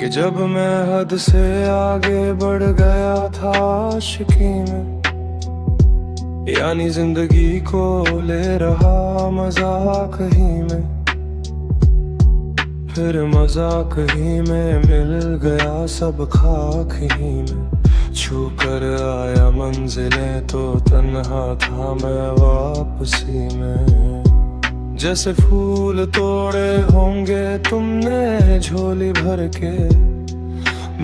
कि जब मैं हद से आगे बढ़ गया था आशिकी में, यानी जिंदगी को ले रहा मजाक ही में, फिर मजाक ही में मिल गया सब खाक ही में। छू कर आया मंजिलें तो तन्हा था मैं वापसी में। जैसे फूल तोड़े होंगे तुमने झोली भर के,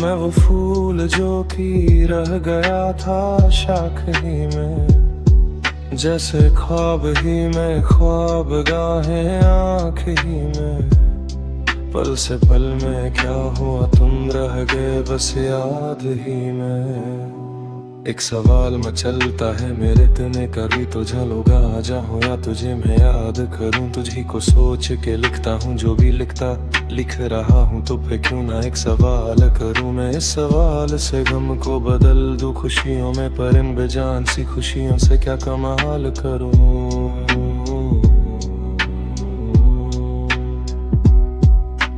मैं वो फूल जो कि रह गया था शाख ही में। जैसे ख्वाब ही में ख्वाब गाहें आँख ही में, पल से पल में क्या हुआ तुम रह गए बस याद ही में। एक सवाल मचलता है मेरे तने, कभी तो झलोगा आ जाऊं या तुझे मैं याद करूं। तुझी को सोच के लिखता हूँ जो भी लिख रहा हूँ, तो फिर क्यों ना एक सवाल करूं। मैं इस सवाल से गम को बदल दूं खुशियों में, पर इन बेजान सी खुशियों से क्या कमाल करूं।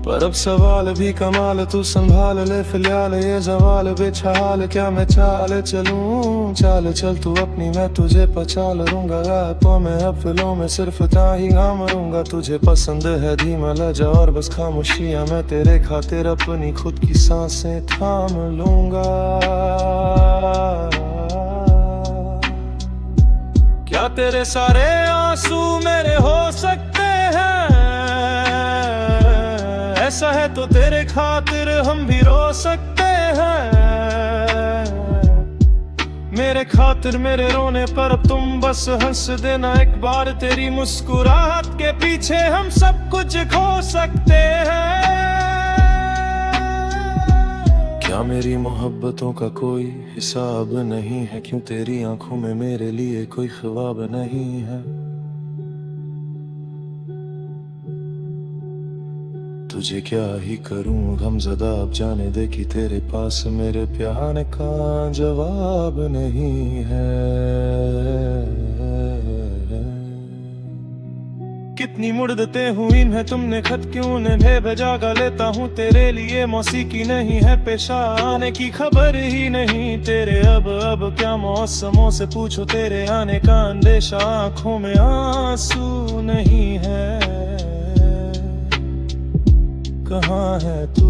पर अब सवाल भी कमाल तू संभाल ले फिलहाल ये जवाल बेचाल। क्या मैं चाल चलूं चाल चल तू अपनी, मैं तुझे पचाल लूंगा। रातों में अफलों में सिर्फ ताही गाम रहूंगा। तुझे पसंद है धीमा लजा और बस खामोशियां, मैं तेरे खातिर अपनी खुद की सांसें थाम लूंगा। क्या तेरे सारे आंसू मेरे हो सकते हैं? ऐसा है तो तेरे खातिर हम भी रो सकते हैं। मेरे खातिर मेरे रोने पर अब तुम बस हंस देना एक बार। तेरी मुस्कुराहट के पीछे हम सब कुछ खो सकते हैं। क्या मेरी मोहब्बतों का कोई हिसाब नहीं है? क्यों तेरी आंखों में मेरे लिए कोई ख्वाब नहीं है? तुझे क्या ही करूं गमज़दा, अब जाने दे कि तेरे पास मेरे प्यार का जवाब नहीं है। कितनी मुड़दतें हुई हैं तुमने खत क्यों ने भेजा गा लेता हूँ तेरे लिए। मौसीकी नहीं है पेशा आने की खबर ही नहीं तेरे। अब क्या मौसमों से पूछो तेरे आने का अंदेशा, आंखों में आंसू नहीं है। कहाँ है तू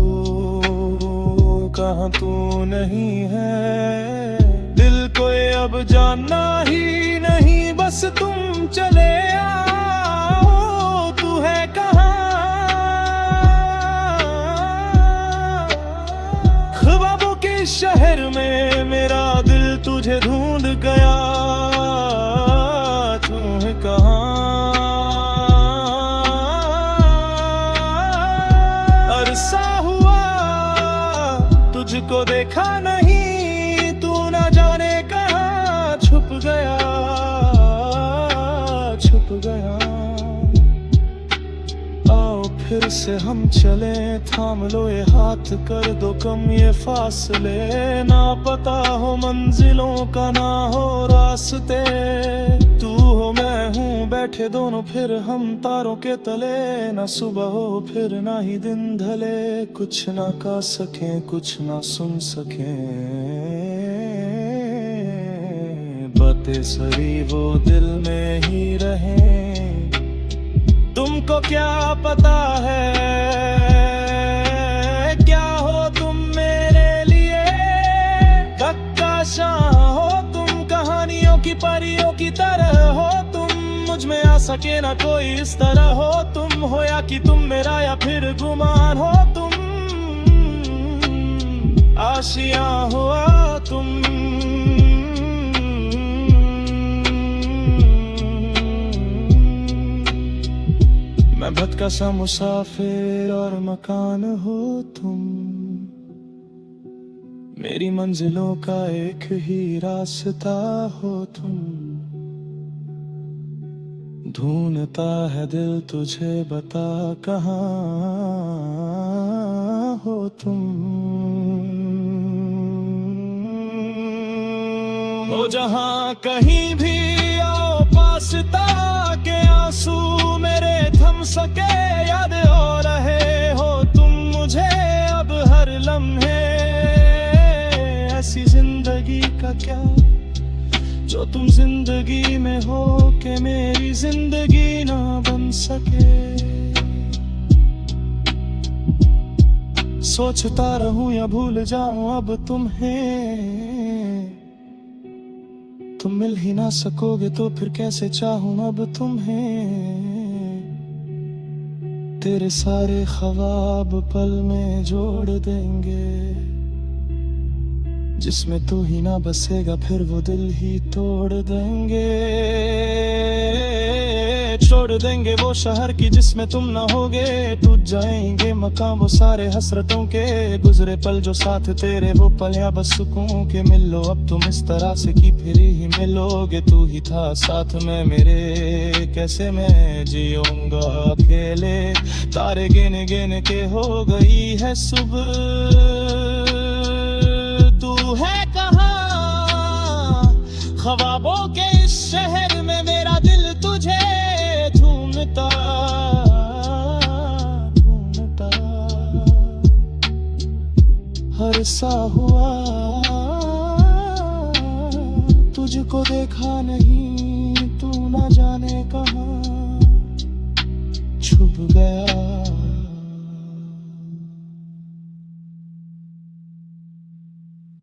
कहाँ तू नहीं है? दिल को अब जानना ही नहीं, बस तुम चले आओ। तू है कहाँ? ख्वाबों के शहर में मेरा दिल तुझे ढूंढ गया। तू है कहाँ? अरसा हुआ तुझको देखा नहीं, तू ना जाने कहाँ छुप गया छुप गया। आओ फिर से हम चले, थाम लो ये हाथ, कर दो कम ये फासले। ना पता हो मंजिलों का ना हो रास्ते, तू हो मैं हूँ बैठे दोनों फिर हम तारों के तले। ना सुबह हो फिर ना ही दिन ढले, कुछ ना कह सकें कुछ ना सुन सकें। बातें सरी वो दिल में ही रहें, तुमको क्या पता है क्या हो तुम मेरे लिए। कक्काशां हो तुम कहानियों की परियों की तरह हो तुम, मुझ में आ सके ना कोई इस तरह हो तुम। हो या कि तुम मेरा या फिर गुमान हो तुम, आशियां हुआ तुम। मैं भटका सा मुसाफिर और मकान हो तुम, मेरी मंजिलों का एक ही रास्ता हो तुम। ढूंढता है दिल तुझे बता कहाँ हो तुम। हो जहाँ कहीं भी आओ पास ताके आंसू मेरे थम सके। याद हो रहे हो तुम मुझे अब हर लम्हे ऐसी जिंदगी का क्या जो तुम जिंदगी में हो के मेरी जिंदगी ना बन सके। सोचता रहूं या भूल जाऊं अब तुम्हें, तुम मिल ही ना सकोगे तो फिर कैसे चाहूं अब तुम्हें। तेरे सारे ख्वाब पल में जोड़ देंगे, जिसमें तू ही ना बसेगा फिर वो दिल ही तोड़ देंगे। छोड़ देंगे वो शहर की जिसमें तुम ना होगे, टूट जाएंगे मकाम वो सारे हसरतों के। गुजरे पल जो साथ तेरे वो पल या बस सुकून के मिल लो अब तुम इस तरह से कि फिर ही मिलोगे। तू ही था साथ में मेरे, कैसे मैं जीऊंगा अकेले। तारे गिन गिन के हो गई है सुबह, तू है कहाँ ख्वाबों के इस शहर में मेरा दिल तुझे ढूंढता ढूंढता। हर सा हुआ तुझको देखा नहीं, तू ना जाने कहाँ छुप गया।